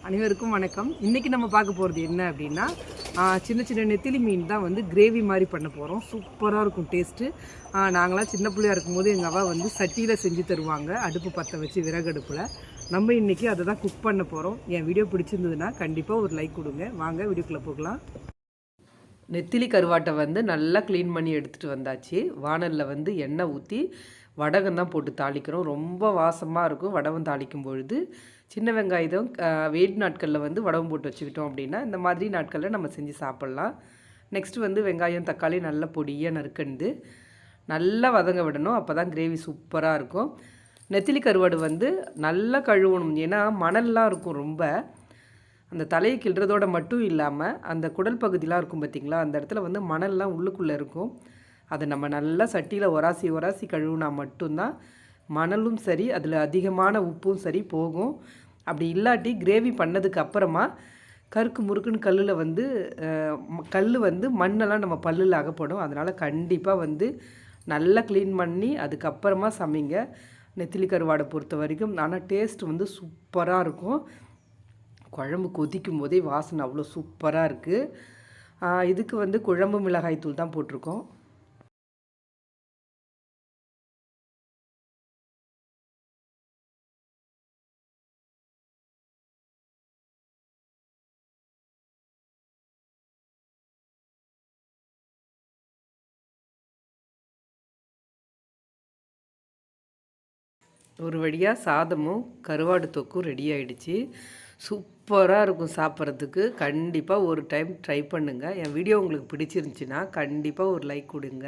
அனைவருக்கும் வணக்கம். இன்றைக்கி நம்ம பார்க்க போகிறது என்ன அப்படின்னா, சின்ன சின்ன நெத்திலி மீன் தான் வந்து கிரேவி மாதிரி பண்ண போகிறோம். சூப்பராக இருக்கும் டேஸ்ட்டு. நாங்களாம் சின்ன பிள்ளையாக இருக்கும்போது எங்கள் அவா வந்து சட்டியில் செஞ்சு தருவாங்க, அடுப்பு பற்ற வச்சு விறகடுப்பில். நம்ம இன்றைக்கி அதை தான் குக் பண்ண போகிறோம். என் வீடியோ பிடிச்சிருந்ததுன்னா கண்டிப்பாக ஒரு லைக் கொடுங்க. வாங்க வீடியோக்குள்ளே போகலாம். நெத்திலி கருவாட்டை வந்து நல்லா க்ளீன் பண்ணி எடுத்துகிட்டு வந்தாச்சு. வானலில் வந்து எண்ணெய் ஊற்றி வடகம் தான் போட்டு தாளிக்கிறோம். ரொம்ப வாசமாக இருக்கும் வடகம் தாளிக்கும் பொழுது. சின்ன வெங்காயம் வெயில் நாட்களில் வந்து வடகம் போட்டு வச்சுக்கிட்டோம் அப்படின்னா இந்த மாதிரி நாட்களில் நம்ம செஞ்சு சாப்பிட்லாம். நெக்ஸ்ட்டு வந்து வெங்காயம் தக்காளி நல்லா பொடியாக நறுக்கண்டு நல்லா வதங்க விடணும். அப்போ தான் கிரேவி சூப்பராக இருக்கும். நெத்திலி கருவாடு வந்து நல்லா கழுவணும். ஏன்னா மணல்லாம் இருக்கும் ரொம்ப. அந்த தலையை கிள்றதோடு மட்டும் இல்லாமல் அந்த குடல் பகுதியெலாம் இருக்கும் பார்த்திங்களா, அந்த இடத்துல வந்து மணல்லாம் உள்ளுக்குள்ளே இருக்கும். அதை நம்ம நல்லா சட்டியில் உராசி கழுவுனா மட்டும்தான் மணலும் சரி அதில் அதிகமான உப்பும் சரி போகும். அப்படி இல்லாட்டி கிரேவி பண்ணதுக்கு அப்புறமா கருக்கு முறுக்குன்னு கல் வந்து மண்ணெல்லாம் நம்ம பல்லில் அகப்படும். அதனால் கண்டிப்பாக வந்து நல்லா க்ளீன் பண்ணி அதுக்கப்புறமா சமைங்க நெத்திலி கருவாடை பொறுத்த வரைக்கும். ஆனால் டேஸ்ட் வந்து சூப்பராக இருக்கும். குழம்பு கொதிக்கும் போதே வாசனை அவ்வளோ சூப்பராக இருக்குது. இதுக்கு வந்து குழம்பு மிளகாய் தூள் தான் போட்டிருக்கோம். ஒரு வழியாக சாதமும் கருவாடு தொக்கும் ரெடி ஆகிடுச்சு. சூப்பராக இருக்கும் சாப்பிட்றதுக்கு. கண்டிப்பாக ஒரு டைம் ட்ரை பண்ணுங்கள். என் வீடியோ உங்களுக்கு பிடிச்சிருந்துச்சின்னா கண்டிப்பாக ஒரு லைக் கொடுங்க.